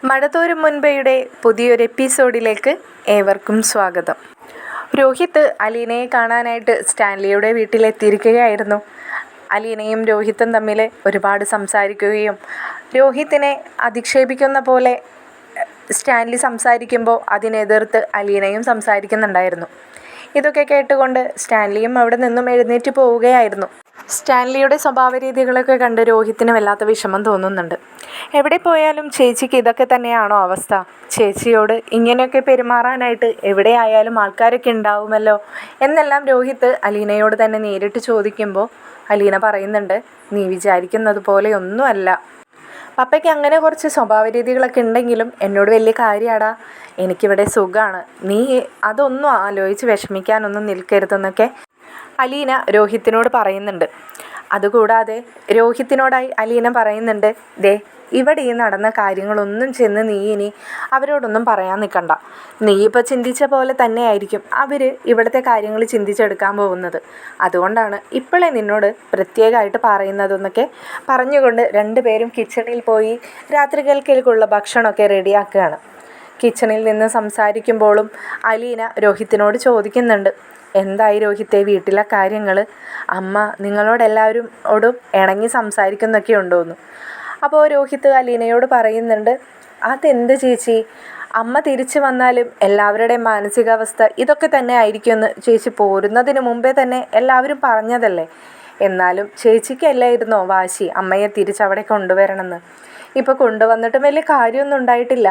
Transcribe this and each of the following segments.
മഴതോരും മുൻപയുടെ പുതിയൊരു എപ്പിസോഡിലേക്ക് ഏവർക്കും സ്വാഗതം. രോഹിത്ത് അലീനയെ കാണാനായിട്ട് സ്റ്റാൻലിയുടെ വീട്ടിലെത്തിയിരിക്കുകയായിരുന്നു. അലീനയും രോഹിത്തും തമ്മിൽ ഒരുപാട് സംസാരിക്കുകയും രോഹിത്തിനെ അധിക്ഷേപിക്കുന്ന പോലെ സ്റ്റാൻലി സംസാരിക്കുമ്പോൾ അതിനെതിർത്ത് അലീനയും സംസാരിക്കുന്നുണ്ടായിരുന്നു. ഇതൊക്കെ കേട്ടുകൊണ്ട് സ്റ്റാൻലിയും അവിടെ നിന്നും എഴുന്നേറ്റ് പോവുകയായിരുന്നു. സ്റ്റാൻലിയുടെ സ്വഭാവ രീതികളൊക്കെ കണ്ട് രോഹിത്തിന് വല്ലാത്ത വിഷമം തോന്നുന്നുണ്ട്. എവിടെ പോയാലും ചേച്ചിക്ക് ഇതൊക്കെ തന്നെയാണോ അവസ്ഥ? ചേച്ചിയോട് ഇങ്ങനെയൊക്കെ പെരുമാറാനായിട്ട് എവിടെയായാലും ആൾക്കാരൊക്കെ ഉണ്ടാവുമല്ലോ എന്നെല്ലാം രോഹിത്ത് അലീനയോട് തന്നെ നേരിട്ട് ചോദിക്കുമ്പോൾ അലീന പറയുന്നുണ്ട്, നീ വിചാരിക്കുന്നത് പോലെയൊന്നുമല്ല. പപ്പയ്ക്ക് അങ്ങനെ കുറച്ച് സ്വഭാവ രീതികളൊക്കെ ഉണ്ടെങ്കിലും എന്നോട് വലിയ കാര്യമാടാ, എനിക്കിവിടെ സുഖമാണ്, നീ അതൊന്നും ആലോചിച്ച് വിഷമിക്കാനൊന്നും നിൽക്കരുതെന്നൊക്കെ അലീന രോഹിത്തിനോട് പറയുന്നുണ്ട്. അതുകൂടാതെ രോഹിത്തിനോടായി അലീന പറയുന്നുണ്ട്, ദേ ഇവിടെ ഈ നടന്ന കാര്യങ്ങളൊന്നും ചെന്ന് നീ ഇനി അവരോടൊന്നും പറയാൻ നിൽക്കണ്ട. നീ ഇപ്പോൾ ചിന്തിച്ച പോലെ തന്നെ ആയിരിക്കും അവർ ഇവിടുത്തെ കാര്യങ്ങൾ ചിന്തിച്ചെടുക്കാൻ പോകുന്നത്. അതുകൊണ്ടാണ് ഇപ്പോഴേ നിന്നോട് പ്രത്യേകമായിട്ട് പറയുന്നതെന്നൊക്കെ പറഞ്ഞുകൊണ്ട് രണ്ടുപേരും കിച്ചണിൽ പോയി രാത്രികൽക്കുള്ള ഭക്ഷണമൊക്കെ റെഡിയാക്കുകയാണ്. കിച്ചണിൽ നിന്ന് സംസാരിക്കുമ്പോഴും അലീന രോഹിത്തിനോട് ചോദിക്കുന്നുണ്ട്, എന്തായി രോഹിത്തെ വീട്ടിലെ കാര്യങ്ങൾ? അമ്മ നിങ്ങളോടെല്ലാവരോടും ഇണങ്ങി സംസാരിക്കുന്നൊക്കെ ഉണ്ടോയെന്ന്. അപ്പോൾ രോഹിത്ത് അലീനയോട് പറയുന്നുണ്ട്, അതെന്ത് ചേച്ചി, അമ്മ തിരിച്ചു വന്നാലും എല്ലാവരുടെയും മാനസികാവസ്ഥ ഇതൊക്കെ തന്നെ ആയിരിക്കുമെന്ന് ചേച്ചി പോരുന്നതിന് മുമ്പേ തന്നെ എല്ലാവരും പറഞ്ഞതല്ലേ. എന്നാലും ചേച്ചിക്കല്ലായിരുന്നോ വാശി അമ്മയെ തിരിച്ചവിടെ കൊണ്ടുവരണമെന്ന്? ഇപ്പോൾ കൊണ്ടുവന്നിട്ടും വലിയ കാര്യമൊന്നും ഉണ്ടായിട്ടില്ല.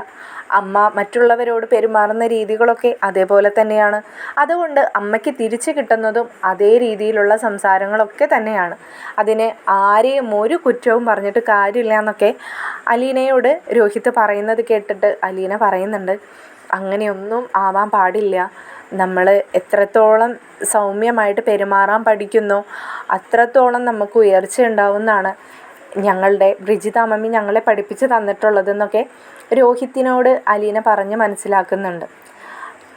അമ്മ മറ്റുള്ളവരോട് പെരുമാറുന്ന രീതികളൊക്കെ അതേപോലെ തന്നെയാണ്. അതുകൊണ്ട് അമ്മയ്ക്ക് തിരിച്ചു കിട്ടുന്നതും അതേ രീതിയിലുള്ള സംസാരങ്ങളൊക്കെ തന്നെയാണ്. അതിന് ആരെയും ഒരു കുറ്റവും പറഞ്ഞിട്ട് കാര്യമില്ല എന്നൊക്കെ അലീനയോട് രോഹിത്ത് പറയുന്നത് കേട്ടിട്ട് അലീന പറയുന്നുണ്ട്, അങ്ങനെയൊന്നും ആവാൻ പാടില്ല. നമ്മൾ എത്രത്തോളം സൗമ്യമായിട്ട് പെരുമാറാൻ പഠിക്കുന്നോ അത്രത്തോളം നമുക്ക് ഉയർച്ച ഉണ്ടാവുമെന്നാണ് ഞങ്ങളുടെ ബ്രിജിത മമ്മി ഞങ്ങളെ പഠിപ്പിച്ച് തന്നിട്ടുള്ളതെന്നൊക്കെ രോഹിത്തിനോട് അലീന പറഞ്ഞ് മനസ്സിലാക്കുന്നുണ്ട്.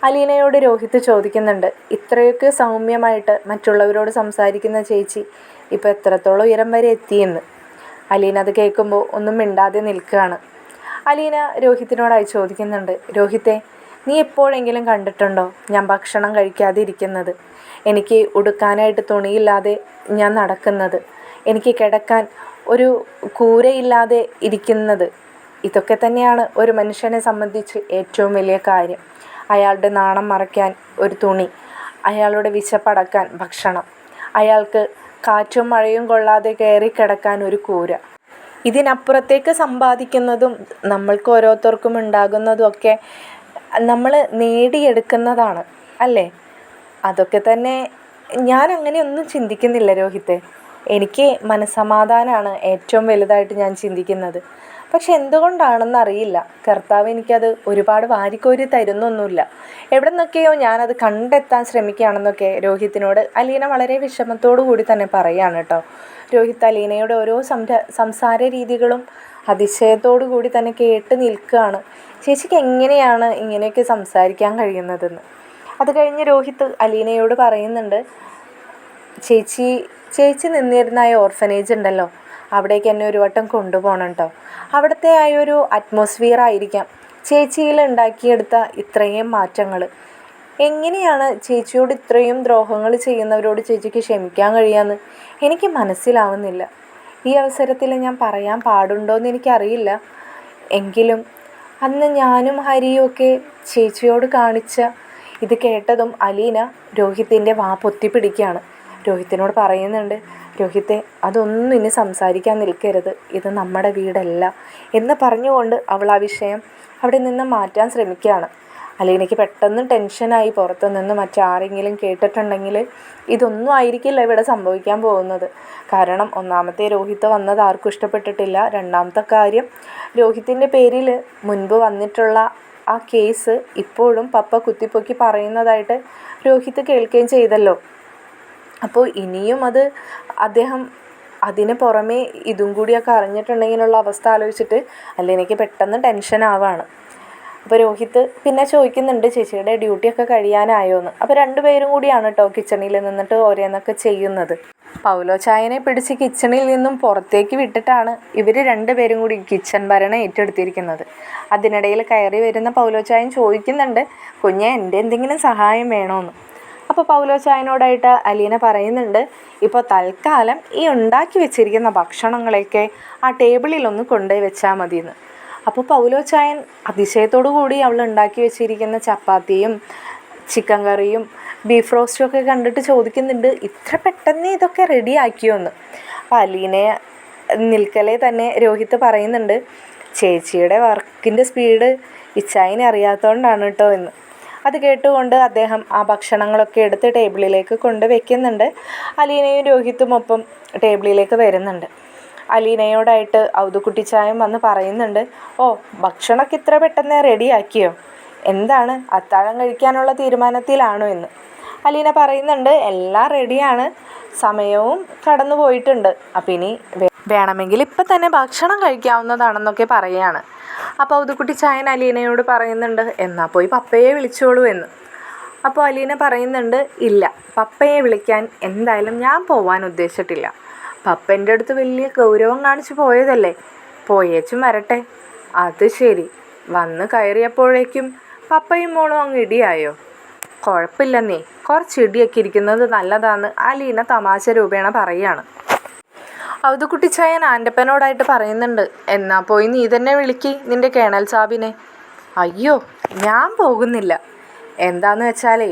അലീനയോട് രോഹിത്ത് ചോദിക്കുന്നുണ്ട്, ഇത്രയൊക്കെ സൗമ്യമായിട്ട് മറ്റുള്ളവരോട് സംസാരിക്കുന്ന ചേച്ചി ഇപ്പോൾ എത്രത്തോളം ഉയരം വരെ എത്തിയെന്ന്. അലീന അത് കേൾക്കുമ്പോൾ ഒന്നും മിണ്ടാതെ നിൽക്കുകയാണ്. അലീന രോഹിത്തിനോടായി ചോദിക്കുന്നുണ്ട്, രോഹിത്തെ നീ എപ്പോഴെങ്കിലും കണ്ടിട്ടുണ്ടോ ഞാൻ ഭക്ഷണം കഴിക്കാതെ ഇരിക്കുന്നത്? എനിക്ക് ഉടുക്കാനായിട്ട് തുണിയില്ലാതെ ഞാൻ നടക്കുന്നത്, എനിക്ക് കിടക്കാൻ ഒരു കൂരയില്ലാതെ ഇരിക്കുന്നത്. ഇതൊക്കെ തന്നെയാണ് ഒരു മനുഷ്യനെ സംബന്ധിച്ച് ഏറ്റവും വലിയ കാര്യം. അയാളുടെ നാണം മറയ്ക്കാൻ ഒരു തുണി, അയാളുടെ വിശപ്പടക്കാൻ ഭക്ഷണം, അയാൾക്ക് കാറ്റും മഴയും കൊള്ളാതെ കയറി കിടക്കാൻ ഒരു കൂര. ഇതിനപ്പുറത്തേക്ക് സമ്പാദിക്കുന്നതും നമ്മൾക്ക് ഓരോരുത്തർക്കും ഉണ്ടാകുന്നതും ഒക്കെ നമ്മൾ നേടിയെടുക്കുന്നതാണ് അല്ലേ? അതൊക്കെ തന്നെ ഞാൻ അങ്ങനെയൊന്നും ചിന്തിക്കുന്നില്ല രോഹിത്തെ. എനിക്ക് മനസ്സമാധാനമാണ് ഏറ്റവും വലുതായിട്ട് ഞാൻ ചിന്തിക്കുന്നത്. പക്ഷെ എന്തുകൊണ്ടാണെന്നറിയില്ല, കർത്താവ് എനിക്കത് ഒരുപാട് വാരിക്കോരി തരുന്നൊന്നുമില്ല. എവിടെ നിന്നൊക്കെയോ ഞാനത് കണ്ടെത്താൻ ശ്രമിക്കുകയാണെന്നൊക്കെ രോഹിത്തിനോട് അലീന വളരെ വിഷമത്തോടു കൂടി തന്നെ പറയുകയാണ് കേട്ടോ. രോഹിത്ത് അലീനയുടെ ഓരോ സംസാര രീതികളും അതിശയത്തോടു കൂടി തന്നെ കേട്ട് നിൽക്കുകയാണ്. ചേച്ചിക്ക് എങ്ങനെയാണ് ഇങ്ങനെയൊക്കെ സംസാരിക്കാൻ കഴിയുന്നതെന്ന്. അത് കഴിഞ്ഞ് രോഹിത്ത് അലീനയോട് പറയുന്നുണ്ട്, ചേച്ചി നിന്നിരുന്ന ആ ഓർഫനേജ് ഉണ്ടല്ലോ, അവിടേക്ക് എന്നെ ഒരു വട്ടം കൊണ്ടുപോകണം കേട്ടോ. അവിടുത്തെ ആ ഒരു അറ്റ്മോസ്ഫിയർ ആയിരിക്കാം ചേച്ചിയിൽ ഉണ്ടാക്കിയെടുത്ത ഇത്രയും മാറ്റങ്ങൾ. എങ്ങനെയാണ് ചേച്ചിയോട് ഇത്രയും ദ്രോഹങ്ങൾ ചെയ്യുന്നവരോട് ചേച്ചിക്ക് ക്ഷമിക്കാൻ കഴിയാമെന്ന് എനിക്ക് മനസ്സിലാവുന്നില്ല. ഈ അവസരത്തിൽ ഞാൻ പറയാൻ പാടുണ്ടോയെന്ന് എനിക്കറിയില്ല. എങ്കിലും അന്ന് ഞാനും ഹരിയും ഒക്കെ ചേച്ചിയോട് കാണിച്ച ഇത് കേട്ടതും അലീന രോഹിത്തിൻ്റെ വാ പൊത്തിപ്പിടിക്കുകയാണ്. രോഹിത്തിനോട് പറയുന്നുണ്ട്, രോഹിത്തെ അതൊന്നും ഇനി സംസാരിക്കാൻ നിൽക്കരുത്, ഇത് നമ്മുടെ വീടല്ല എന്ന് പറഞ്ഞുകൊണ്ട് അവൾ ആ വിഷയം അവിടെ നിന്ന് മാറ്റാൻ ശ്രമിക്കുകയാണ്. അലീനയ്ക്ക് പെട്ടെന്ന് ടെൻഷനായി. പുറത്തു നിന്ന് മറ്റാരെങ്കിലും കേട്ടിട്ടുണ്ടെങ്കിൽ ഇതൊന്നും ആയിരിക്കില്ല ഇവിടെ സംഭവിക്കാൻ പോകുന്നത്. കാരണം ഒന്നാമത്തെ രോഹിത്ത് വന്നത് ആർക്കും ഇഷ്ടപ്പെട്ടിട്ടില്ല. രണ്ടാമത്തെ കാര്യം, രോഹിത്തിൻ്റെ പേരിൽ മുൻപ് വന്നിട്ടുള്ള ആ കേസ് ഇപ്പോഴും പപ്പ കുത്തിപ്പൊക്കി പറയുന്നതായിട്ട് രോഹിത്ത് കേൾക്കുകയും ചെയ്തല്ലോ. അപ്പോൾ ഇനിയും അദ്ദേഹം അതിന് പുറമേ ഇതും കൂടിയൊക്കെ അറിഞ്ഞിട്ടുണ്ടെങ്കിലുള്ള അവസ്ഥ ആലോചിച്ചിട്ട് അലീനയ്ക്ക് പെട്ടെന്ന് ടെൻഷൻ ആവുകയാണ്. അപ്പോൾ രോഹിത്ത് പിന്നെ ചോദിക്കുന്നുണ്ട്, ചേച്ചിയുടെ ഡ്യൂട്ടിയൊക്കെ കഴിയാനായോ എന്ന്. അപ്പോൾ രണ്ടുപേരും കൂടിയാണ് കേട്ടോ കിച്ചണിൽ നിന്നിട്ട് ഓരോന്നൊക്കെ ചെയ്യുന്നത്. പൗലോ ചായനെ പിടിച്ച് കിച്ചണിൽ നിന്നും പുറത്തേക്ക് വിട്ടിട്ടാണ് ഇവർ രണ്ടുപേരും കൂടി കിച്ചൺ ഭരണം ഏറ്റെടുത്തിരിക്കുന്നത്. അതിനിടയിൽ കയറി വരുന്ന പൗലോ ചായൻ ചോദിക്കുന്നുണ്ട്, കുഞ്ഞെ എൻ്റെ എന്തെങ്കിലും സഹായം വേണമെന്ന്. അപ്പോൾ പൗലോ ചായനോടായിട്ട് അലീന പറയുന്നുണ്ട്, ഇപ്പോൾ തൽക്കാലം ഈ ഉണ്ടാക്കി വെച്ചിരിക്കുന്ന ഭക്ഷണങ്ങളൊക്കെ ആ ടേബിളിലൊന്ന് കൊണ്ടുപോയി വെച്ചാൽ മതിയെന്ന്. അപ്പോൾ പൗലോ ചായൻ അതിശയത്തോടു കൂടി അവൾ ഉണ്ടാക്കി വെച്ചിരിക്കുന്ന ചപ്പാത്തിയും ചിക്കൻ കറിയും ബീഫ് റോസ്റ്റും ഒക്കെ കണ്ടിട്ട് ചോദിക്കുന്നുണ്ട്, ഇത്ര പെട്ടെന്ന് ഇതൊക്കെ റെഡി ആക്കിയോ എന്ന്. അപ്പോൾ അലീനയെ നിൽക്കലേ തന്നെ രോഹിത്ത് പറയുന്നുണ്ട്, ചേച്ചിയുടെ വർക്കിൻ്റെ സ്പീഡ് ഇച്ചായിനെ അറിയാത്തതുകൊണ്ടാണ് കേട്ടോ എന്ന്. അത് കേട്ടുകൊണ്ട് അദ്ദേഹം ആ ഭക്ഷണങ്ങളൊക്കെ എടുത്ത് ടേബിളിലേക്ക് കൊണ്ട് വെക്കുന്നുണ്ട്. അലീനയും രോഹിത്തും ഒപ്പം ടേബിളിലേക്ക് വരുന്നുണ്ട്. അലീനയോടായിട്ട് ഔതുക്കുട്ടിച്ചായം വന്ന് പറയുന്നുണ്ട്, ഓ ഭക്ഷണമൊക്കെ ഇത്ര പെട്ടെന്ന് റെഡിയാക്കിയോ, എന്താണ് അത്താഴം കഴിക്കാനുള്ള തീരുമാനത്തിലാണോ എന്ന്. അലീന പറയുന്നുണ്ട്, എല്ലാം റെഡിയാണ്, സമയവും കടന്നു പോയിട്ടുണ്ട്, അപ്പം ഇനി വേണമെങ്കിൽ ഇപ്പം തന്നെ ഭക്ഷണം കഴിക്കാവുന്നതാണെന്നൊക്കെ പറയുകയാണ്. അപ്പോൾ ഔതുക്കുട്ടിച്ചായൻ അലീനയോട് പറയുന്നുണ്ട്, എന്നാൽ പോയി പപ്പയെ വിളിച്ചോളൂ എന്ന്. അപ്പോൾ അലീന പറയുന്നുണ്ട്, ഇല്ല, പപ്പയെ വിളിക്കാൻ എന്തായാലും ഞാൻ പോവാൻ ഉദ്ദേശിച്ചിട്ടില്ല. പപ്പൻ്റെ അടുത്ത് വലിയ ഗൗരവം കാണിച്ച് പോയതല്ലേ, പോയേച്ചും വരട്ടെ. അത് ശരി, വന്ന് കയറിയപ്പോഴേക്കും പപ്പയും മോളും അങ്ങ് ഇടിയായോ? കുഴപ്പമില്ലെന്നേ, കുറച്ച് ഇടിയൊക്കെ ഇരിക്കുന്നത് നല്ലതാന്ന് അലീന തമാശ രൂപേണ പറയുകയാണ്. ഔതുക്കുട്ടിച്ചായൻ ആൻ്റപ്പനോടായിട്ട് പറയുന്നുണ്ട്, എന്നാ പോയി നീ തന്നെ വിളിക്ക് നിൻ്റെ കേണൽ സാബിനെ. അയ്യോ ഞാൻ പോകുന്നില്ല. എന്താന്ന് വെച്ചാലേ,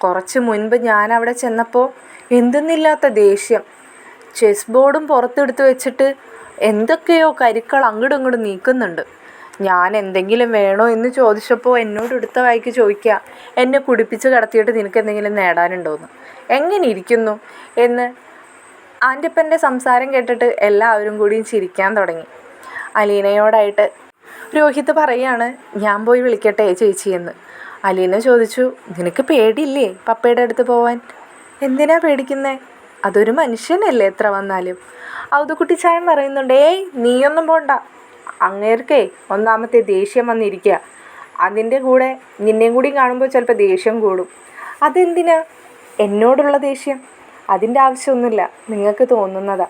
കുറച്ച് മുൻപ് ഞാൻ അവിടെ ചെന്നപ്പോൾ എന്തെന്നില്ലാത്ത ദേഷ്യം, ചെസ് ബോർഡും പുറത്തെടുത്ത് വെച്ചിട്ട് എന്തൊക്കെയോ കരുക്കൾ അങ്ങോട്ടും ഇങ്ങോട്ടും നീക്കുന്നുണ്ട്. ഞാൻ എന്തെങ്കിലും വേണോ എന്ന് ചോദിച്ചപ്പോൾ എന്നോട് എടുത്ത വായിക്ക് ചോദിക്കുക, എന്നെ കുടിപ്പിച്ച് കിടത്തിയിട്ട് നിനക്ക് എന്തെങ്കിലും നേടാനുണ്ടോയെന്ന്. എങ്ങനെ ഇരിക്കുന്നു എന്ന് ആൻ്റപ്പൻ്റെ സംസാരം കേട്ടിട്ട് എല്ലാവരും കൂടിയും ചിരിക്കാൻ തുടങ്ങി. അലീനയോടായിട്ട് രോഹിത്ത് പറയാണ്, ഞാൻ പോയി വിളിക്കട്ടെ ചേച്ചിയെന്ന്. അലീന ചോദിച്ചു, നിനക്ക് പേടിയില്ലേ പപ്പയുടെ അടുത്ത് പോവാൻ? എന്തിനാ പേടിക്കുന്നേ, അതൊരു മനുഷ്യനല്ലേ എത്ര വന്നാലും. ഔതുക്കുട്ടിച്ചായൻ പറയുന്നുണ്ട്, ഏയ് നീയൊന്നും പോണ്ട, അങ്ങേർക്കേ ഒന്നാമത്തെ ദേഷ്യം വന്നിരിക്കുക, അതിൻ്റെ കൂടെ നിന്നെയും കൂടി കാണുമ്പോൾ ചിലപ്പോൾ ദേഷ്യം കൂടും. അതെന്തിനാ എന്നോടുള്ള ദേഷ്യം? അതിൻ്റെ ആവശ്യമൊന്നുമില്ല, നിങ്ങൾക്ക് തോന്നുന്നതാ.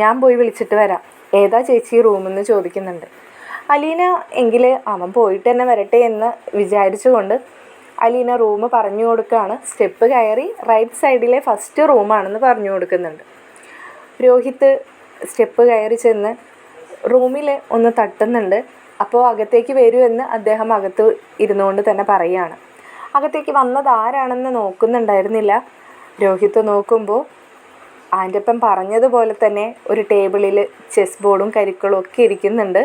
ഞാൻ പോയി വിളിച്ചിട്ട് വരാം. ഏതാ ചേച്ചി റൂമെന്ന് ചോദിക്കുന്നുണ്ട്. അലീന എങ്കിൽ അവൻ പോയിട്ട് തന്നെ വരട്ടെ എന്ന് വിചാരിച്ചുകൊണ്ട് അലീന റൂം പറഞ്ഞു കൊടുക്കുകയാണ്. സ്റ്റെപ്പ് കയറി റൈറ്റ് സൈഡിലെ ഫസ്റ്റ് റൂമാണെന്ന് പറഞ്ഞു കൊടുക്കുന്നുണ്ട്. രോഹിത്ത് സ്റ്റെപ്പ് കയറി ചെന്ന് റൂമിൽ ഒന്ന് തട്ടുന്നുണ്ട്. അപ്പോൾ അകത്തേക്ക് വരുമെന്ന് അദ്ദേഹം അകത്ത് ഇരുന്നുകൊണ്ട് തന്നെ പറയുകയാണ്. അകത്തേക്ക് വന്നത് ആരാണെന്ന് നോക്കുന്നുണ്ടായിരുന്നില്ല. രോഹിത്ത് നോക്കുമ്പോൾ ആൻ്റപ്പൻ പറഞ്ഞതുപോലെ തന്നെ ഒരു ടേബിളിൽ ചെസ് ബോർഡും കരിക്കളും ഒക്കെ ഇരിക്കുന്നുണ്ട്.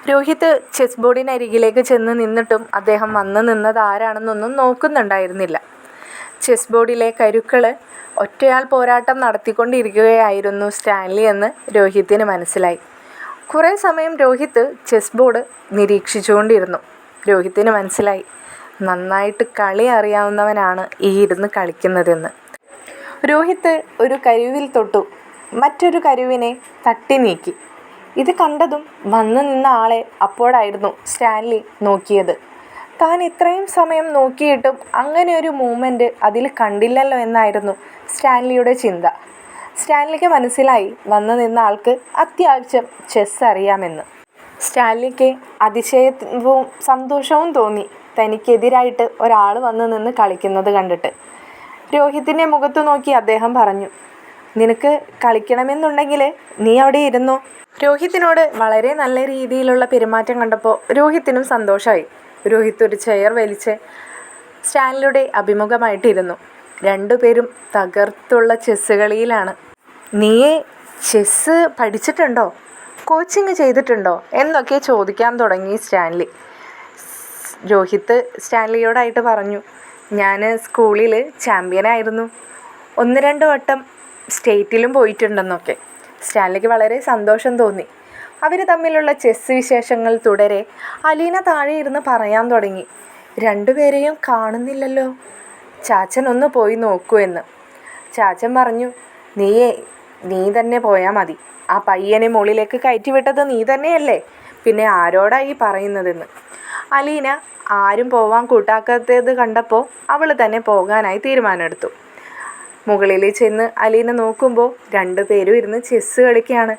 രോഹിത്ത് ചെസ് ബോർഡിനരികിലേക്ക് ചെന്ന് നിന്നിട്ടും അദ്ദേഹം വന്ന് നിന്നത് ആരാണെന്നൊന്നും നോക്കുന്നുണ്ടായിരുന്നില്ല. ചെസ് ബോർഡിലെ കരുക്കൾ ഒറ്റയാൾ പോരാട്ടം നടത്തിക്കൊണ്ടിരിക്കുകയായിരുന്നു സ്റ്റാൻലി എന്ന് രോഹിത്തിന് മനസ്സിലായി. കുറേ സമയം രോഹിത്ത് ചെസ് ബോർഡ് നിരീക്ഷിച്ചുകൊണ്ടിരുന്നു. രോഹിത്തിന് മനസ്സിലായി, നന്നായിട്ട് കളി അറിയാവുന്നവനാണ് ഈ ഇരുന്ന് കളിക്കുന്നതെന്ന്. രോഹിത്ത് ഒരു കരുവിൽ തൊട്ടു മറ്റൊരു കരുവിനെ തട്ടി നീക്കി. ഇത് കണ്ടതും വന്നു നിന്ന ആളെ അപ്പോഴായിരുന്നു സ്റ്റാൻലി നോക്കിയത്. താൻ ഇത്രയും സമയം നോക്കിയിട്ടും അങ്ങനെ ഒരു മൂവ്മെൻറ്റ് അതിൽ കണ്ടില്ലല്ലോ എന്നായിരുന്നു സ്റ്റാൻലിയുടെ ചിന്ത. സ്റ്റാൻലിക്ക് മനസ്സിലായി വന്നു നിന്ന ആൾക്ക് അത്യാവശ്യം ചെസ് അറിയാമെന്ന്. സ്റ്റാൻലിക്ക് അതിശയവും സന്തോഷവും തോന്നി തനിക്കെതിരായിട്ട് ഒരാൾ വന്നു നിന്ന് കളിക്കുന്നത് കണ്ടിട്ട്. രോഹിത്തിൻ്റെ മുഖത്ത് നോക്കി അദ്ദേഹം പറഞ്ഞു, നിനക്ക് കളിക്കണമെന്നുണ്ടെങ്കിൽ നീ അവിടെ ഇരുന്നോ. രോഹിത്തിനോട് വളരെ നല്ല രീതിയിലുള്ള പെരുമാറ്റം കണ്ടപ്പോൾ രോഹിത്തിനും സന്തോഷമായി. രോഹിത്ത് ഒരു ചെയർ വലിച്ച് സ്റ്റാൻലിയുടെ അഭിമുഖമായിട്ടിരുന്നു. രണ്ടുപേരും തകർത്തുള്ള ചെസ്സ് കളിയിലാണ്. നീയെ ചെസ്സ് പഠിച്ചിട്ടുണ്ടോ, കോച്ചിങ് ചെയ്തിട്ടുണ്ടോ എന്നൊക്കെ ചോദിക്കാൻ തുടങ്ങി സ്റ്റാൻലി. രോഹിത്ത് സ്റ്റാൻലിയോടായിട്ട് പറഞ്ഞു, ഞാൻ സ്കൂളിൽ ചാമ്പ്യനായിരുന്നു, 1-2 വട്ടം സ്റ്റേറ്റിലും പോയിട്ടുണ്ടെന്നൊക്കെ. സ്റ്റാൻലിക്ക് വളരെ സന്തോഷം തോന്നി. അവർ തമ്മിലുള്ള ചെസ്സ് വിശേഷങ്ങൾ തുടരെ അലീന താഴെ ഇരുന്ന് പറയാൻ തുടങ്ങി. രണ്ടുപേരെയും കാണുന്നില്ലല്ലോ, ചാച്ചൻ ഒന്ന് പോയി നോക്കൂ എന്ന്. ചാച്ചൻ പറഞ്ഞു, നീ തന്നെ പോയാൽ മതി, ആ പയ്യനെ മുകളിലേക്ക് കയറ്റിവിട്ടത് നീ തന്നെയല്ലേ, പിന്നെ ആരോടായി പറയുന്നതെന്ന്. അലീന ആരും പോവാൻ കൂട്ടാക്കാത്തത് കണ്ടപ്പോൾ അവൾ തന്നെ പോകാനായി തീരുമാനമെടുത്തു. മുകളിൽ ചെന്ന് അലീന നോക്കുമ്പോൾ രണ്ടുപേരും ഇരുന്ന് ചെസ്സ് കളിക്കുകയാണ്.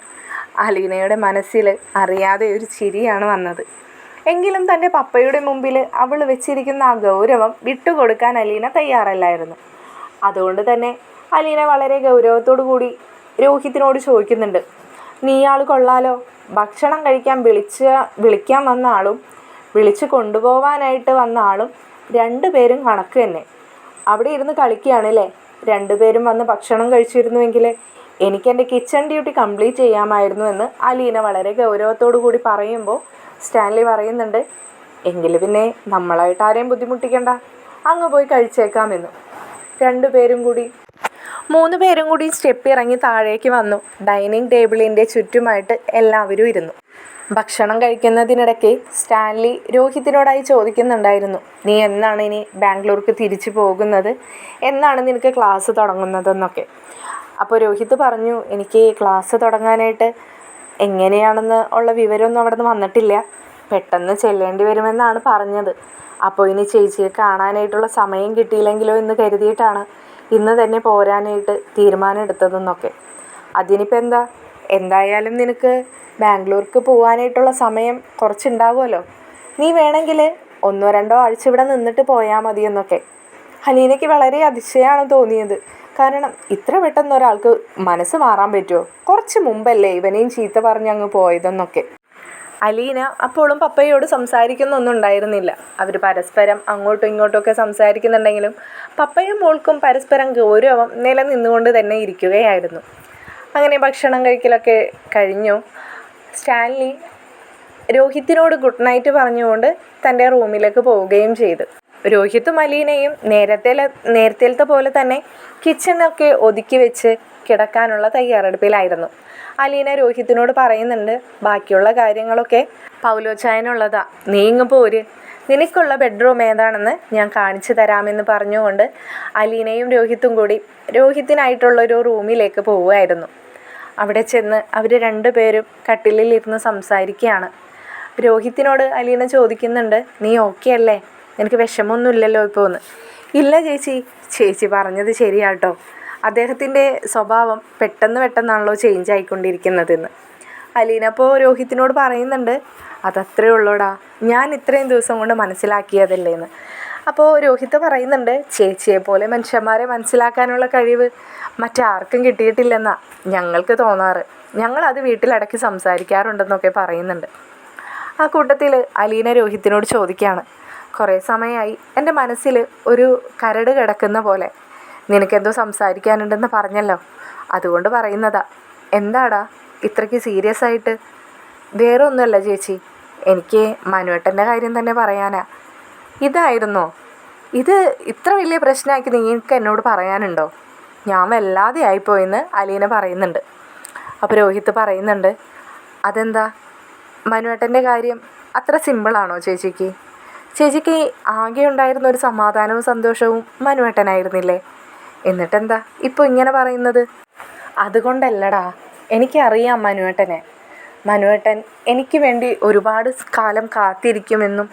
അലീനയുടെ മനസ്സിൽ അറിയാതെ ഒരു ചിരിയാണ് വന്നത്. എങ്കിലും തൻ്റെ പപ്പയുടെ മുമ്പിൽ അവൾ വെച്ചിരിക്കുന്ന ആ ഗൗരവം വിട്ടുകൊടുക്കാൻ അലീന തയ്യാറല്ലായിരുന്നു. അതുകൊണ്ട് തന്നെ അലീന വളരെ ഗൗരവത്തോടു കൂടി രോഹിത്തിനോട് ചോദിക്കുന്നുണ്ട്, നീ ആൾ കൊള്ളാലോ, ഭക്ഷണം കഴിക്കാൻ വിളിക്കാൻ വന്ന ആളും വിളിച്ച് കൊണ്ടുപോവാനായിട്ട് വന്ന ആളും രണ്ടുപേരും കണക്ക് തന്നെ. അവിടെ ഇരുന്ന് കളിക്കുകയാണല്ലേ. രണ്ടുപേരും വന്ന് ഭക്ഷണം കഴിച്ചിരുന്നുവെങ്കിൽ എനിക്ക് എൻ്റെ കിച്ചൺ ഡ്യൂട്ടി കംപ്ലീറ്റ് ചെയ്യാമായിരുന്നു എന്ന് അലീന വളരെ ഗൗരവത്തോടു കൂടി പറയുമ്പോൾ സ്റ്റാൻലി പറയുന്നുണ്ട്, എങ്കിൽ പിന്നെ നമ്മളായിട്ട് ആരെയും ബുദ്ധിമുട്ടിക്കണ്ട, അങ്ങ് പോയി കഴിച്ചേക്കാമെന്നു. മൂന്ന് പേരും കൂടി സ്റ്റെപ്പ് ഇറങ്ങി താഴേക്ക് വന്നു. ഡൈനിങ് ടേബിളിൻ്റെ ചുറ്റുമായിട്ട് എല്ലാവരും ഇരുന്നു. ഭക്ഷണം കഴിക്കുന്നതിനിടയ്ക്ക് സ്റ്റാൻലി രോഹിത്തിനോടായി ചോദിക്കുന്നുണ്ടായിരുന്നു, നീ എന്നാണ് ഇനി ബാംഗ്ലൂർക്ക് തിരിച്ചു പോകുന്നത്, എന്നാണ് നിനക്ക് ക്ലാസ് തുടങ്ങുന്നതെന്നൊക്കെ. അപ്പോൾ രോഹിത്ത് പറഞ്ഞു, എനിക്ക് ക്ലാസ് തുടങ്ങാനായിട്ട് എങ്ങനെയാണെന്ന് ഉള്ള വിവരമൊന്നും അവിടെ നിന്ന് വന്നിട്ടില്ല, പെട്ടെന്ന് ചെല്ലേണ്ടി വരുമെന്നാണ് പറഞ്ഞത്. അപ്പോൾ ഇനി ചേച്ചിയെ കാണാനായിട്ടുള്ള സമയം കിട്ടിയില്ലെങ്കിലോ എന്ന് കരുതിയിട്ടാണ് ഇന്ന് തന്നെ പോരാനായിട്ട് തീരുമാനം എടുത്തതെന്നൊക്കെ. അതിനിപ്പോൾ എന്തായാലും നിനക്ക് ബാംഗ്ലൂർക്ക് പോകാനായിട്ടുള്ള സമയം കുറച്ചുണ്ടാവുമല്ലോ, നീ വേണമെങ്കിൽ 1-2 ആഴ്ച ഇവിടെ നിന്നിട്ട് പോയാൽ മതിയെന്നൊക്കെ. അലീനയ്ക്ക് വളരെ അതിശയമാണ് തോന്നിയത്. കാരണം ഇത്ര പെട്ടെന്ന് ഒരാൾക്ക് മനസ്സ് മാറാൻ പറ്റുമോ? കുറച്ച് മുമ്പല്ലേ ഇവനെയും ചീത്ത പറഞ്ഞ് അങ്ങ് പോയതെന്നൊക്കെ. അലീന അപ്പോഴും പപ്പയോട് സംസാരിക്കുന്നൊന്നും ഉണ്ടായിരുന്നില്ല. അവർ പരസ്പരം അങ്ങോട്ടും ഇങ്ങോട്ടുമൊക്കെ സംസാരിക്കുന്നുണ്ടെങ്കിലും പപ്പയും മോൾക്കും പരസ്പരം ഗൗരവം നിലനിന്നുകൊണ്ട് തന്നെ ഇരിക്കുകയായിരുന്നു. അങ്ങനെ ഭക്ഷണം കഴിക്കലൊക്കെ കഴിഞ്ഞു. സ്റ്റാൻലി രോഹിത്തിനോട് ഗുഡ് നൈറ്റ് പറഞ്ഞുകൊണ്ട് തൻ്റെ റൂമിലേക്ക് പോവുകയും ചെയ്തു. രോഹിത്തും അലീനയും നേരത്തേലത്തെ പോലെ തന്നെ കിച്ചണൊക്കെ ഒതുക്കി വെച്ച് കിടക്കാനുള്ള തയ്യാറെടുപ്പിലായിരുന്നു. അലീന രോഹിത്തിനോട് പറയുന്നുണ്ട്, ബാക്കിയുള്ള കാര്യങ്ങളൊക്കെ പൗലോച്ചായനുള്ളതാ, നീ ഇങ്ങ് പോര്, നിനക്കുള്ള ബെഡ്റൂം ഏതാണെന്ന് ഞാൻ കാണിച്ചു തരാമെന്ന് പറഞ്ഞുകൊണ്ട് അലീനയും രോഹിത്തും കൂടി രോഹിത്തിനായിട്ടുള്ളൊരു റൂമിലേക്ക് പോവുമായിരുന്നു. അവിടെ ചെന്ന് അവർ രണ്ടുപേരും കട്ടിലിൽ ഇരുന്ന് സംസാരിക്കുകയാണ്. രോഹിത്തിനോട് അലീന ചോദിക്കുന്നുണ്ട്, നീ ഓക്കെ അല്ലേ, നിനക്ക് വിഷമമൊന്നുമില്ലല്ലോ ഇപ്പോൾ എന്ന്. ഇല്ല ചേച്ചി പറഞ്ഞത് ശരിയാട്ടോ, അദ്ദേഹത്തിൻ്റെ സ്വഭാവം പെട്ടെന്നാണല്ലോ ചേഞ്ച് ആയിക്കൊണ്ടിരിക്കുന്നതെന്ന്. അലീന അപ്പോൾ രോഹിത്തിനോട് പറയുന്നുണ്ട്, അതത്രേ ഉള്ളൂടാ, ഞാൻ ഇത്രയും ദിവസം കൊണ്ട് മനസ്സിലാക്കിയതല്ലേ എന്ന്. അപ്പോൾ രോഹിത്ത് പറയുന്നുണ്ട്, ചേച്ചിയെ പോലെ മനുഷ്യന്മാരെ മനസ്സിലാക്കാനുള്ള കഴിവ് മറ്റാർക്കും കിട്ടിയിട്ടില്ലെന്നാണ് ഞങ്ങൾക്ക് തോന്നാറ്, ഞങ്ങളത് വീട്ടിലടക്കി സംസാരിക്കാറുണ്ടെന്നൊക്കെ പറയുന്നുണ്ട്. ആ കൂട്ടത്തിൽ അലീന രോഹിത്തിനോട് ചോദിക്കുകയാണ്, കുറേ സമയമായി എൻ്റെ മനസ്സിൽ ഒരു കരട് കിടക്കുന്ന പോലെ, നിനക്കെന്തോ സംസാരിക്കാനുണ്ടെന്ന് പറഞ്ഞല്ലോ, അതുകൊണ്ട് പറയുന്നതാ. എന്താടാ ഇത്രയ്ക്ക് സീരിയസ് ആയിട്ട്? വേറെ ഒന്നുമല്ല ചേച്ചി, എനിക്ക് മനുവേട്ടൻ്റെ കാര്യം തന്നെ പറയാനാ. ഇതായിരുന്നോ ഇത്? ഇത്ര വലിയ പ്രശ്നമാക്കി നിങ്ങൾക്ക് എന്നോട് പറയാനുണ്ടോ? ഞാൻ വല്ലാതെ ആയിപ്പോയെന്ന് അലീന പറയുന്നുണ്ട്. അപ്പോൾ രോഹിത്ത് പറയുന്നുണ്ട്, അതെന്താ മനുവേട്ടൻ്റെ കാര്യം അത്ര സിമ്പിളാണോ ചേച്ചിക്ക് ആകെ ഉണ്ടായിരുന്ന ഒരു സമാധാനവും സന്തോഷവും മനുവേട്ടനായിരുന്നില്ലേ? എന്നിട്ടെന്താ ഇപ്പോൾ ഇങ്ങനെ പറയുന്നത്? അതുകൊണ്ടല്ലടാ, എനിക്കറിയാം മനുവേട്ടൻ എനിക്ക് വേണ്ടി ഒരുപാട് കാലം കാത്തിരിക്കുമെന്നും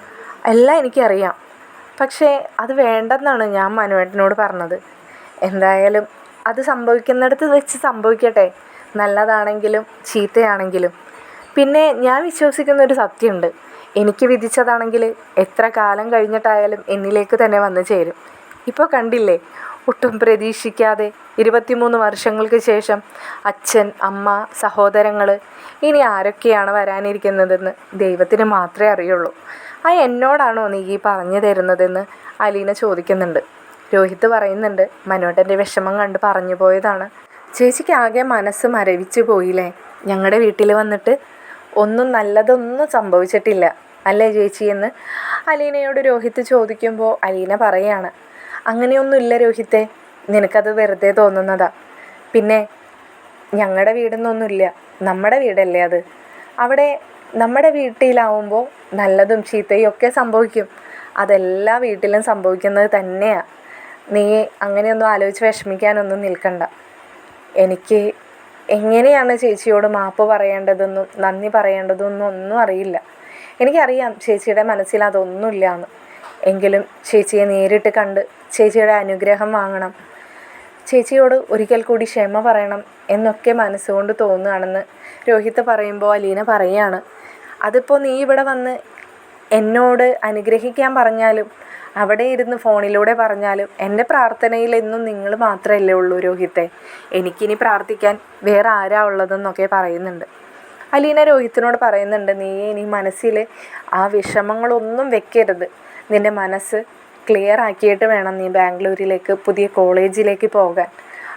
എല്ലാം എനിക്കറിയാം. പക്ഷേ അത് വേണ്ടെന്നാണ് ഞാൻ മനുവേട്ടനോട് പറഞ്ഞത്. എന്തായാലും അത് സംഭവിക്കുന്നിടത്ത് വെച്ച് സംഭവിക്കട്ടെ, നല്ലതാണെങ്കിലും ചീത്തയാണെങ്കിലും. പിന്നെ ഞാൻ വിശ്വസിക്കുന്നൊരു സത്യമുണ്ട്, എനിക്ക് വിധിച്ചതാണെങ്കിൽ എത്ര കാലം കഴിഞ്ഞിട്ടായാലും എന്നിലേക്ക് തന്നെ വന്നു ചേരും. ഇപ്പോൾ കണ്ടില്ലേ, ഒട്ടും പ്രതീക്ഷിക്കാതെ 23 വർഷങ്ങൾക്ക് ശേഷം അച്ഛൻ, അമ്മ, സഹോദരങ്ങൾ, ഇനി ആരൊക്കെയാണ് വരാനിരിക്കുന്നതെന്ന് ദൈവത്തിന് മാത്രമേ അറിയുള്ളൂ. എന്നോടാണോ നീ ഈ പറഞ്ഞു തരുന്നതെന്ന് അലീന ചോദിക്കുന്നുണ്ട്. രോഹിത്ത് പറയുന്നുണ്ട്, മനുവേട്ടൻ്റെ വിഷമം കണ്ട് പറഞ്ഞു പോയതാണ്. ചേച്ചിക്ക് ആകെ മനസ്സ് മരവിച്ചു പോയില്ലേ? ഞങ്ങളുടെ വീട്ടിൽ വന്നിട്ട് നല്ലതൊന്നും സംഭവിച്ചിട്ടില്ല അല്ലേ ചേച്ചി എന്ന് അലീനയോട് രോഹിത്ത് ചോദിക്കുമ്പോൾ അലീന പറയാണ്, അങ്ങനെയൊന്നുമില്ല രോഹിത്തെ, നിനക്കത് വെറുതെ തോന്നുന്നതാ. പിന്നെ ഞങ്ങളുടെ വീടെന്നൊന്നുമില്ല, നമ്മുടെ വീടല്ലേ അത്. അവിടെ നമ്മുടെ വീട്ടിലാവുമ്പോൾ നല്ലതും ചീത്തയും ഒക്കെ സംഭവിക്കും. അതെല്ലാ വീട്ടിലും സംഭവിക്കുന്നത് തന്നെയാണ്. നീ അങ്ങനെയൊന്നും ആലോചിച്ച് വിഷമിക്കാനൊന്നും നിൽക്കണ്ട. എനിക്ക് എങ്ങനെയാണ് ചേച്ചിയോട് മാപ്പ് പറയേണ്ടതെന്നും നന്ദി പറയേണ്ടതെന്നും ഒന്നും അറിയില്ല. എനിക്കറിയാം ചേച്ചിയുടെ മനസ്സിൽ അതൊന്നുമില്ല എന്ന്. എങ്കിലും ചേച്ചിയെ നേരിട്ട് കണ്ട് ചേച്ചിയുടെ അനുഗ്രഹം വാങ്ങണം. ചേച്ചിയോട് ഒരിക്കൽ കൂടി ക്ഷമ പറയണം എന്നൊക്കെ മനസ്സുകൊണ്ട് തോന്നുകയാണെന്ന് രോഹിത്ത് പറയുമ്പോൾ അലീന പറയുകയാണ്, അതിപ്പോൾ നീ ഇവിടെ വന്ന് എന്നോട് അനുഗ്രഹിക്കാൻ പറഞ്ഞാലും അവിടെ ഇരുന്ന് ഫോണിലൂടെ പറഞ്ഞാലും എൻ്റെ പ്രാർത്ഥനയിൽ എന്നും നിങ്ങൾ മാത്രമല്ലേ ഉള്ളൂ രോഹിത്തെ. എനിക്കിനി പ്രാർത്ഥിക്കാൻ വേറെ ആരാ ഉള്ളതെന്നൊക്കെ പറയുന്നുണ്ട്. അലീന രോഹിത്തിനോട് പറയുന്നുണ്ട്, നീ ഇനി മനസ്സിൽ ആ വിഷമങ്ങളൊന്നും വെക്കരുത്. നിൻ്റെ മനസ്സ് ക്ലിയർ ആക്കിയിട്ട് വേണം നീ ബാംഗ്ലൂരിലേക്ക് പുതിയ കോളേജിലേക്ക് പോകാൻ.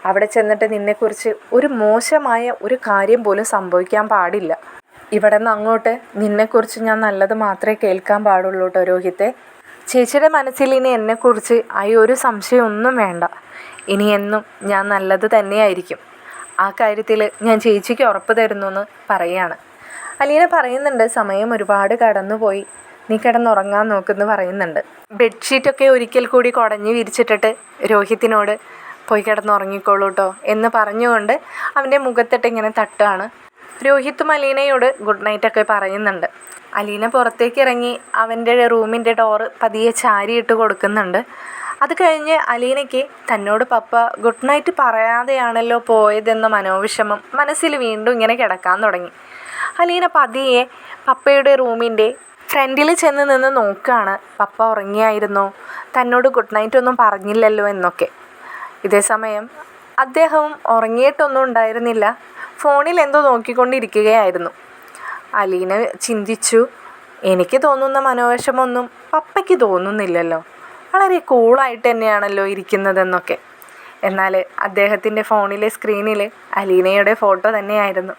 അവിടെ ചെന്നിട്ട് നിന്നെക്കുറിച്ച് ഒരു മോശമായ ഒരു കാര്യം പോലും സംഭവിക്കാൻ പാടില്ല. ഇവിടെ നിന്ന് അങ്ങോട്ട് നിന്നെക്കുറിച്ച് ഞാൻ നല്ലത് മാത്രമേ കേൾക്കാൻ പാടുള്ളൂ കേട്ടോ രോഹിത്തെ. ചേച്ചിയുടെ മനസ്സിൽ ഇനി എന്നെക്കുറിച്ച് ഒരു സംശയമൊന്നും വേണ്ട. ഇനി എന്നും ഞാൻ നല്ലത് തന്നെയായിരിക്കും. ആ കാര്യത്തിൽ ഞാൻ ചേച്ചിക്ക് ഉറപ്പ് തരുന്നു എന്ന് പറയുകയാണ്. അലീന പറയുന്നുണ്ട്, സമയം ഒരുപാട് കടന്നുപോയി, നീ കിടന്നുറങ്ങാൻ നോക്കുമെന്ന് പറയുന്നുണ്ട്. ബെഡ്ഷീറ്റൊക്കെ ഒരിക്കൽ കൂടി കുടഞ്ഞ് വിരിച്ചിട്ടിട്ട് രോഹിത്തിനോട് പോയി കിടന്നുറങ്ങിക്കോളൂ കേട്ടോ എന്ന് പറഞ്ഞുകൊണ്ട് അവൻ്റെ മുഖത്തിട്ട് ഇങ്ങനെ തട്ടുകയാണ്. രോഹിത്തും അലീനയോട് ഗുഡ് നൈറ്റൊക്കെ പറയുന്നുണ്ട്. അലീന പുറത്തേക്ക് ഇറങ്ങി അവൻ്റെ റൂമിൻ്റെ ഡോറ് പതിയെ ചാരിയിട്ട് കൊടുക്കുന്നുണ്ട്. അത് കഴിഞ്ഞ് അലീനയ്ക്ക് തന്നോട് പപ്പ ഗുഡ് നൈറ്റ് പറയാതെയാണല്ലോ പോയതെന്ന മനോവിഷമം മനസ്സിൽ വീണ്ടും ഇങ്ങനെ കിടക്കാൻ തുടങ്ങി. അലീന പതിയെ പപ്പയുടെ റൂമിൻ്റെ ഫ്രണ്ടിൽ ചെന്ന് നിന്ന് നോക്കുകയാണ്, പപ്പ ഉറങ്ങിയായിരുന്നോ, തന്നോട് ഗുഡ് നൈറ്റ് ഒന്നും പറഞ്ഞില്ലല്ലോ എന്നൊക്കെ. ഇതേ സമയം അദ്ദേഹവും ഉറങ്ങിയിട്ടൊന്നും ഉണ്ടായിരുന്നില്ല, ഫോണിൽ എന്തോ നോക്കിക്കൊണ്ടിരിക്കുകയായിരുന്നു. അലീന ചിന്തിച്ചു, എനിക്ക് തോന്നുന്ന മനോവിഷമൊന്നും പപ്പയ്ക്ക് തോന്നുന്നില്ലല്ലോ, വളരെ കൂളായിട്ട് തന്നെയാണല്ലോ ഇരിക്കുന്നതെന്നൊക്കെ. എന്നാൽ അദ്ദേഹത്തിൻ്റെ ഫോണിലെ സ്ക്രീനിൽ അലീനയുടെ ഫോട്ടോ തന്നെയായിരുന്നു.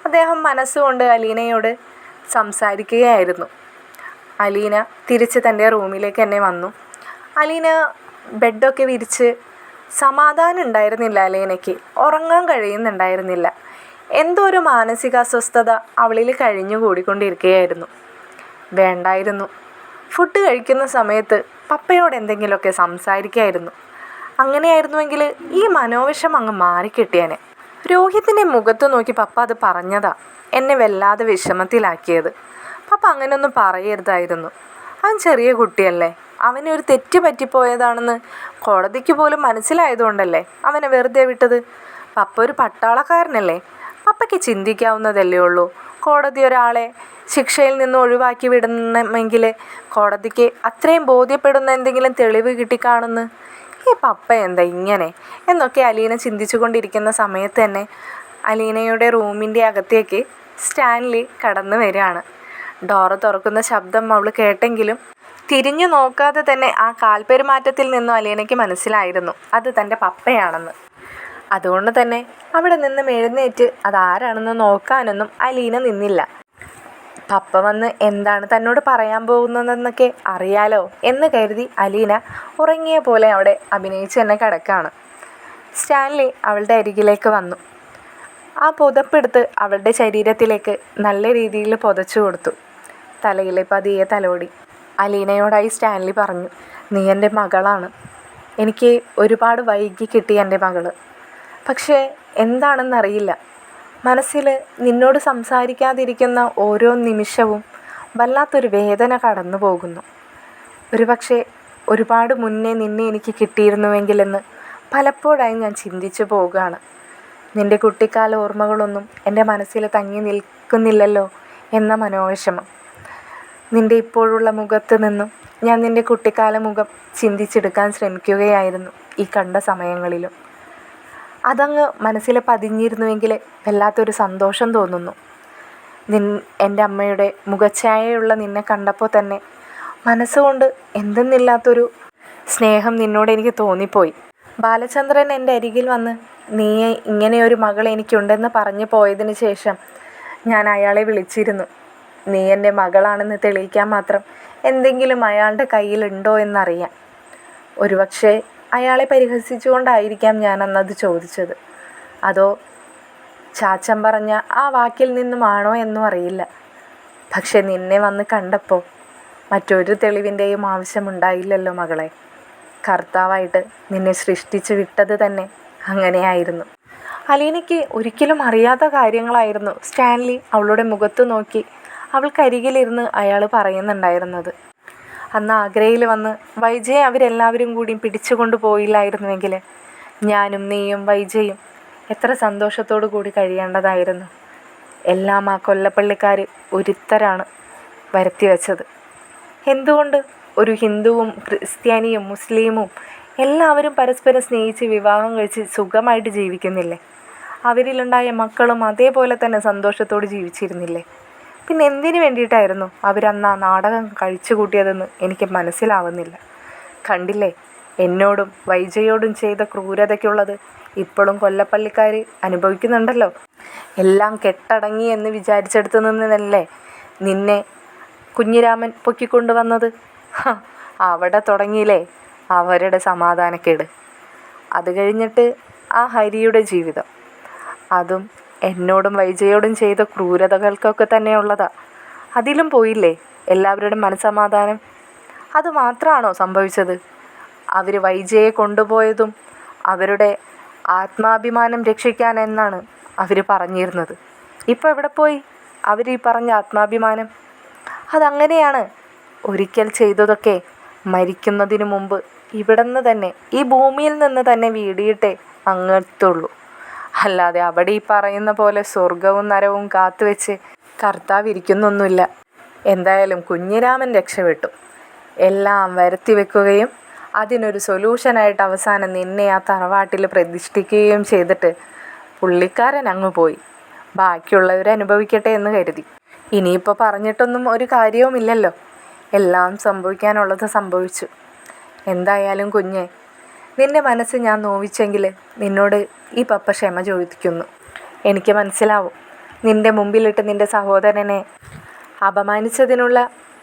അദ്ദേഹം മനസ്സുകൊണ്ട് അലീനയോട് സംസാരിക്കുകയായിരുന്നു. അലീന തിരിച്ച് തൻ്റെ റൂമിലേക്ക് തന്നെ വന്നു. അലീന ബെഡൊക്കെ വിരിച്ച് സമാധാനം ഉണ്ടായിരുന്നില്ല അലീനയ്ക്ക്, ഉറങ്ങാൻ കഴിയുന്നുണ്ടായിരുന്നില്ല. എന്തോ ഒരു മാനസിക അസ്വസ്ഥത അവളിൽ കഴിഞ്ഞു കൂടിക്കൊണ്ടിരിക്കുകയായിരുന്നു. വേണ്ടായിരുന്നു, ഫുഡ് കഴിക്കുന്ന സമയത്ത് പപ്പയോട് എന്തെങ്കിലുമൊക്കെ സംസാരിക്കായിരുന്നു. അങ്ങനെയായിരുന്നുവെങ്കിൽ ഈ മനോവിഷം അങ്ങ് മാറിക്കിട്ടിയേനെ. രോഹിത്തിൻ്റെ മുഖത്ത് നോക്കി പപ്പ അത് പറഞ്ഞതാ എന്നെ വല്ലാതെ വിഷമത്തിലാക്കിയത്. പപ്പ അങ്ങനെയൊന്നും പറയരുതായിരുന്നു. അവൻ ചെറിയ കുട്ടിയല്ലേ, അവനൊരു തെറ്റ് പറ്റിപ്പോയതാണെന്ന് കോടതിക്ക് പോലും മനസ്സിലായതുകൊണ്ടല്ലേ അവനെ വെറുതെ വിട്ടത്. പപ്പ ഒരു പട്ടാളക്കാരനല്ലേ, പപ്പയ്ക്ക് ചിന്തിക്കാവുന്നതല്ലേ ഉള്ളൂ. കോടതി ഒരാളെ ശിക്ഷയിൽ നിന്ന് ഒഴിവാക്കി വിടണമെങ്കിൽ കോടതിക്ക് അത്രയും ബോധ്യപ്പെടുന്ന എന്തെങ്കിലും തെളിവ് കിട്ടിക്കാണുന്നു. ഈ പപ്പ എന്താ ഇങ്ങനെ എന്നൊക്കെ അലീന ചിന്തിച്ചു കൊണ്ടിരിക്കുന്ന സമയത്ത് തന്നെ അലീനയുടെ റൂമിൻ്റെ അകത്തേക്ക് സ്റ്റാൻലി കടന്നു വരികയാണ്. ഡോറ് തുറക്കുന്ന ശബ്ദം അവൾ കേട്ടെങ്കിലും തിരിഞ്ഞു നോക്കാതെ തന്നെ ആ കാൽപെരുമാറ്റത്തിൽ നിന്നും അലീനയ്ക്ക് മനസ്സിലായിരുന്നു അത് തൻ്റെ പപ്പയാണെന്ന്. അതുകൊണ്ട് തന്നെ അവിടെ നിന്നും എഴുന്നേറ്റ് അതാരാണെന്ന് നോക്കാനൊന്നും അലീന നിന്നില്ല. പപ്പ വന്ന് എന്താണ് തന്നോട് പറയാൻ പോകുന്നതെന്നൊക്കെ അറിയാലോ എന്ന് കരുതി അലീന ഉറങ്ങിയ പോലെ അവിടെ അഭിനയിച്ച് തന്നെ കിടക്കുകയാണ്. സ്റ്റാൻലി അവളുടെ അരികിലേക്ക് വന്നു. ആ പുതപ്പെടുത്ത് അവളുടെ ശരീരത്തിലേക്ക് നല്ല രീതിയിൽ പുതച്ചു കൊടുത്തു. തലയിൽ പതിയെ തലോടി. അലീനയോടായി സ്റ്റാൻലി പറഞ്ഞു, നീ എൻ്റെ മകളാണ്, എനിക്ക് ഒരുപാട് വൈകി കിട്ടി എൻ്റെ മകൾ. പക്ഷേ എന്താണെന്നറിയില്ല, മനസ്സിൽ നിന്നോട് സംസാരിക്കാതിരിക്കുന്ന ഓരോ നിമിഷവും വല്ലാത്തൊരു വേദന കടന്നു പോകുന്നു. ഒരുപക്ഷെ ഒരുപാട് മുന്നേ നിന്നെ എനിക്ക് കിട്ടിയിരുന്നുവെങ്കിലെന്ന് പലപ്പോഴായി ഞാൻ ചിന്തിച്ചു പോവുകയാണ്. നിൻ്റെ കുട്ടിക്കാല ഓർമ്മകളൊന്നും എൻ്റെ മനസ്സിൽ തങ്ങി നിൽക്കുന്നില്ലല്ലോ എന്ന മനോവിഷമം. നിൻ്റെ ഇപ്പോഴുള്ള മുഖത്ത് നിന്നും ഞാൻ നിൻ്റെ കുട്ടിക്കാല മുഖം ചിന്തിച്ചെടുക്കാൻ ശ്രമിക്കുകയായിരുന്നു ഈ കണ്ട സമയങ്ങളിലും. അതങ്ങ് മനസ്സിൽ പതിഞ്ഞിരുന്നുവെങ്കിൽ വല്ലാത്തൊരു സന്തോഷം തോന്നുന്നു. എൻ്റെ അമ്മയുടെ മുഖഛായയുള്ള നിന്നെ കണ്ടപ്പോൾ തന്നെ മനസ്സുകൊണ്ട് എന്തെന്നില്ലാത്തൊരു സ്നേഹം നിന്നോട് എനിക്ക് തോന്നിപ്പോയി. ബാലചന്ദ്രൻ എൻ്റെ അരികിൽ വന്ന് നീ ഇങ്ങനെയൊരു മകൾ എനിക്കുണ്ടെന്ന് പറഞ്ഞു പോയതിന് ശേഷം ഞാൻ അയാളെ വിളിച്ചിരുന്നു. നീ എൻ്റെ മകളാണെന്ന് തെളിയിക്കാൻ മാത്രം എന്തെങ്കിലും അയാളുടെ കയ്യിലുണ്ടോ എന്നറിയാൻ. ഒരുപക്ഷെ അയാളെ പരിഹസിച്ചുകൊണ്ടായിരിക്കാം ഞാൻ അന്നത് ചോദിച്ചത്. അതോ ചാച്ചൻ പറഞ്ഞ ആ വാക്കിൽ നിന്നുമാണോ എന്നും അറിയില്ല. പക്ഷെ നിന്നെ വന്ന് കണ്ടപ്പോൾ മറ്റൊരു തെളിവിൻ്റെയും ആവശ്യമുണ്ടായില്ലല്ലോ മകളെ. കർത്താവായിട്ട് നിന്നെ സൃഷ്ടിച്ച് വിട്ടത് തന്നെ അങ്ങനെയായിരുന്നു. അലീനയ്ക്ക് ഒരിക്കലും അറിയാത്ത കാര്യങ്ങളായിരുന്നു സ്റ്റാൻലി അവളുടെ മുഖത്ത് നോക്കി അവൾക്കരികിലിരുന്ന് അയാൾ പറയുന്നുണ്ടായിരുന്നത്. അന്ന് ആഗ്രയിൽ വന്ന് വൈജയെ അവരെല്ലാവരും കൂടി പിടിച്ചുകൊണ്ട് പോയില്ലായിരുന്നുവെങ്കിൽ ഞാനും നീയും വൈജയും എത്ര സന്തോഷത്തോടു കൂടി കഴിയേണ്ടതായിരുന്നു. എല്ലാം ആ കൊല്ലപ്പള്ളിക്കാർ ഒരുത്തരാണ് വരുത്തി വച്ചത്. എന്തുകൊണ്ട് ഒരു ഹിന്ദുവും ക്രിസ്ത്യാനിയും മുസ്ലിമും എല്ലാവരും പരസ്പരം സ്നേഹിച്ച് വിവാഹം കഴിച്ച് സുഖമായിട്ട് ജീവിക്കുന്നില്ലേ? അവരിലുണ്ടായ മക്കളും അതേപോലെ തന്നെ സന്തോഷത്തോടെ ജീവിച്ചിരുന്നില്ലേ? പിന്നെ എന്തിനു വേണ്ടിയിട്ടായിരുന്നു അവരന്ന് ആ നാടകം കഴിച്ചു കൂട്ടിയതെന്ന് എനിക്ക് മനസ്സിലാവുന്നില്ല. കണ്ടില്ലേ, എന്നോടും വൈജയോടും ചെയ്ത ക്രൂരതയ്ക്കുള്ളത് ഇപ്പോഴും കൊല്ലപ്പള്ളിക്കാർ അനുഭവിക്കുന്നുണ്ടല്ലോ. എല്ലാം കെട്ടടങ്ങി എന്ന് വിചാരിച്ചെടുത്ത് നിന്നല്ലേ നിന്നെ കുഞ്ഞിരാമൻ പൊക്കിക്കൊണ്ടുവന്നത്. അവിടെ തുടങ്ങിയില്ലേ അവരുടെ സമാധാനക്കേട്. അത് കഴിഞ്ഞിട്ട് ആ ഹരിയുടെ ജീവിതം, അതും എന്നോടും വൈജയോടും ചെയ്ത ക്രൂരതകൾക്കൊക്കെ തന്നെയുള്ളതാ. അതിലും പോയില്ലേ എല്ലാവരുടെയും മനസ്സമാധാനം? അത് മാത്രമാണോ സംഭവിച്ചത്? അവർ വൈജയെ കൊണ്ടുപോയതും അവരുടെ ആത്മാഭിമാനം രക്ഷിക്കാൻ എന്നാണ് അവർ പറഞ്ഞിരുന്നത്. ഇപ്പോൾ എവിടെ പോയി അവർ ഈ പറഞ്ഞ ആത്മാഭിമാനം? അതങ്ങനെയാണ്. ഒരിക്കൽ ചെയ്തതൊക്കെ മരിക്കുന്നതിന് മുമ്പ് ഇവിടുന്ന് തന്നെ, ഈ ഭൂമിയിൽ നിന്ന് തന്നെ വീടിയിട്ടേ അങ്ങെത്തുള്ളൂ. അല്ലാതെ അവിടെ ഈ പറയുന്ന പോലെ സ്വർഗവും നരവും കാത്തുവെച്ച് കർത്താവ് ഇരിക്കുന്നൊന്നുമില്ല. എന്തായാലും കുഞ്ഞിരാമൻ രക്ഷപ്പെട്ടു. എല്ലാം വരുത്തി വെക്കുകയും അതിനൊരു സൊല്യൂഷനായിട്ട് അവസാനം നിന്നെ ആ തറവാട്ടിൽ പ്രതിഷ്ഠിക്കുകയും ചെയ്തിട്ട് പുള്ളിക്കാരൻ അങ്ങ് പോയി. ബാക്കിയുള്ളവർ അനുഭവിക്കട്ടെ എന്ന് കരുതി. ഇനിയിപ്പോൾ പറഞ്ഞിട്ടൊന്നും ഒരു കാര്യവുമില്ലല്ലോ. എല്ലാം സംഭവിക്കാനുള്ളത് സംഭവിച്ചു. എന്തായാലും കുഞ്ഞെ, നിൻ്റെ മനസ്സ് ഞാൻ നോവിച്ചെങ്കിൽ നിന്നോട് ഈ പപ്പ ക്ഷമ ചോദിക്കുന്നു. എനിക്ക് മനസ്സിലാവും, നിൻ്റെ മുമ്പിലിട്ട് നിൻ്റെ സഹോദരനെ അപമാനിച്ചതിനുള്ള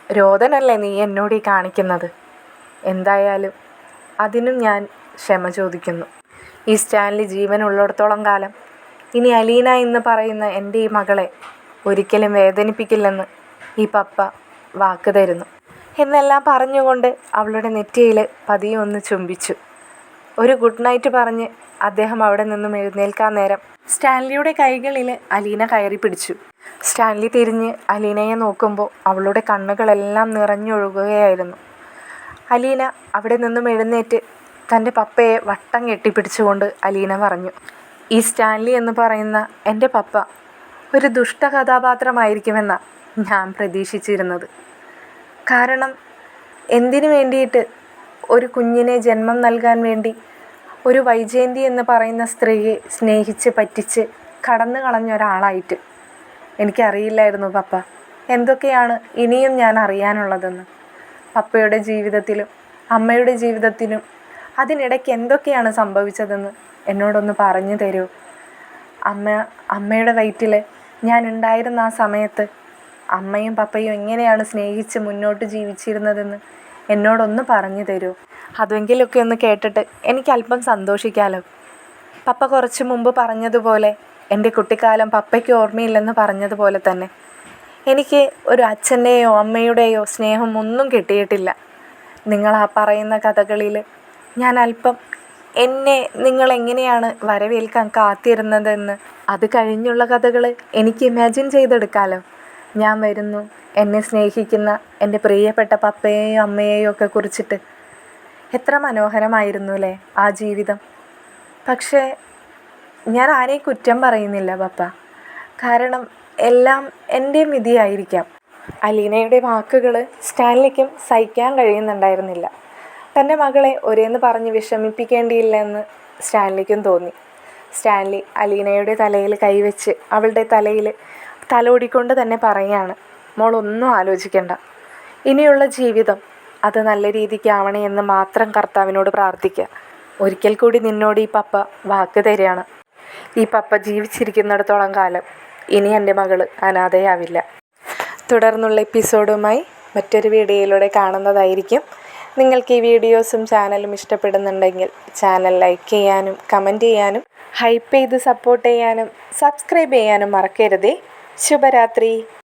രോദനല്ലേ നീ എന്നോട് ഈ കാണിക്കുന്നത്. എന്തായാലും അതിനും ഞാൻ ക്ഷമ ചോദിക്കുന്നു. ഈ സ്റ്റാൻലി ജീവനുള്ളിടത്തോളം കാലം ഇനി അലീന എന്ന് പറയുന്ന എൻ്റെ ഈ മകളെ ഒരിക്കലും വേദനിപ്പിക്കില്ലെന്ന് ഈ പപ്പ വാക്ക് തരുന്നു എന്നെല്ലാം പറഞ്ഞുകൊണ്ട് അവളുടെ നെറ്റിയിൽ പതിയെ ഒന്ന് ചുംബിച്ചു. ഒരു ഗുഡ് നൈറ്റ് പറഞ്ഞ് അദ്ദേഹം അവിടെ നിന്നും എഴുന്നേൽക്കാൻ നേരം സ്റ്റാൻലിയുടെ കൈകളിൽ അലീന കയറി പിടിച്ചു. സ്റ്റാൻലി തിരിഞ്ഞ് അലീനയെ നോക്കുമ്പോൾ അവളുടെ കണ്ണുകളെല്ലാം നിറഞ്ഞൊഴുകുകയായിരുന്നു. അലീന അവിടെ നിന്നും എഴുന്നേറ്റ് തൻ്റെ പപ്പയെ വട്ടം കെട്ടിപ്പിടിച്ചുകൊണ്ട് അലീന പറഞ്ഞു, ഈ സ്റ്റാൻലി എന്ന് പറയുന്ന എൻ്റെ പപ്പ ഒരു ദുഷ്ട കഥാപാത്രമായിരിക്കുമെന്നാണ് ഞാൻ പ്രതീക്ഷിച്ചിരുന്നത്. കാരണം എന്തിനു വേണ്ടിയിട്ട് ഒരു കുഞ്ഞിനെ ജന്മം നൽകാൻ വേണ്ടി ഒരു വൈജയന്തി എന്ന് പറയുന്ന സ്ത്രീയെ സ്നേഹിച്ച് പറ്റിച്ച് കടന്നു കളഞ്ഞ ഒരാളായിട്ട് എനിക്കറിയില്ലായിരുന്നു പപ്പ എന്തൊക്കെയാണ് ഇനിയും ഞാൻ അറിയാനുള്ളതെന്ന്. പപ്പയുടെ ജീവിതത്തിലും അമ്മയുടെ ജീവിതത്തിലും അതിനിടയ്ക്ക് എന്തൊക്കെയാണ് സംഭവിച്ചതെന്ന് എന്നോടൊന്ന് പറഞ്ഞു തരൂ. അമ്മയുടെ വയറ്റിൽ ഞാൻ ഉണ്ടായിരുന്ന ആ സമയത്ത് അമ്മയും പപ്പയും എങ്ങനെയാണ് സ്നേഹിച്ച് മുന്നോട്ട് ജീവിച്ചിരുന്നതെന്ന് എന്നോടൊന്ന് പറഞ്ഞു തരൂ. അതെങ്കിലൊക്കെ ഒന്ന് കേട്ടിട്ട് എനിക്ക് അല്പം സന്തോഷിക്കാമല്ലോ. പപ്പ കുറച്ച് മുമ്പ് പറഞ്ഞതുപോലെ എൻ്റെ കുട്ടിക്കാലം പപ്പയ്ക്ക് ഓർമ്മയില്ലെന്ന് പറഞ്ഞതുപോലെ തന്നെ എനിക്ക് ഒരു അച്ഛൻ്റെയോ അമ്മയുടെയോ സ്നേഹം ഒന്നും കിട്ടിയിട്ടില്ല. നിങ്ങൾ ആ പറയുന്ന കഥകളിൽ ഞാൻ അല്പം എന്നെ നിങ്ങളെങ്ങനെയാണ് വരവേൽക്കാൻ കാത്തിരുന്നതെന്ന് അത് കഴിഞ്ഞുള്ള കഥകൾ എനിക്ക് ഇമാജിൻ ചെയ്തെടുക്കാമല്ലോ. ഞാൻ വരുന്നു, എന്നെ സ്നേഹിക്കുന്ന എൻ്റെ പ്രിയപ്പെട്ട പപ്പയെയോ അമ്മയെയോ ഒക്കെ കുറിച്ചിട്ട്. എത്ര മനോഹരമായിരുന്നു അല്ലേ ആ ജീവിതം. പക്ഷേ ഞാൻ ആരെയും കുറ്റം പറയുന്നില്ല പപ്പ, കാരണം എല്ലാം എൻ്റെ വിധിയായിരിക്കാം. അലീനയുടെ വാക്കുകൾ സ്റ്റാൻലിക്കും സഹിക്കാൻ കഴിയുന്നുണ്ടായിരുന്നില്ല. തൻ്റെ മകളെ ഒരേന്ന് പറഞ്ഞ് വിഷമിപ്പിക്കേണ്ടിയില്ലെന്ന് സ്റ്റാൻലിക്കും തോന്നി. സ്റ്റാൻലി അലീനയുടെ തലയിൽ കൈവച്ച് അവളുടെ തലയിൽ തലോടിക്കൊണ്ട് തന്നെ പറയുകയാണ്, മോൾ ഒന്നും ആലോചിക്കണ്ട. ഇനിയുള്ള ജീവിതം അത് നല്ല രീതിക്ക് ആവണേ എന്ന് മാത്രം കർത്താവിനോട് പ്രാർത്ഥിക്കുക. ഒരിക്കൽ കൂടി നിന്നോട് ഈ പപ്പ വാക്ക് തരികയാണ്, ഈ പപ്പ ജീവിച്ചിരിക്കുന്നിടത്തോളം കാലം ഇനി എൻ്റെ മകൾ അനാഥയാവില്ല. തുടർന്നുള്ള എപ്പിസോഡുമായി മറ്റൊരു വീഡിയോയിലൂടെ കാണുന്നതായിരിക്കും. നിങ്ങൾക്ക് ഈ വീഡിയോസും ചാനലും ഇഷ്ടപ്പെടുന്നുണ്ടെങ്കിൽ ചാനൽ ലൈക്ക് ചെയ്യാനും കമൻറ്റ് ചെയ്യാനും ഹൈപ്പ് ചെയ്ത് സപ്പോർട്ട് ചെയ്യാനും സബ്സ്ക്രൈബ് ചെയ്യാനും മറക്കരുതേ. ശുഭരാത്രി.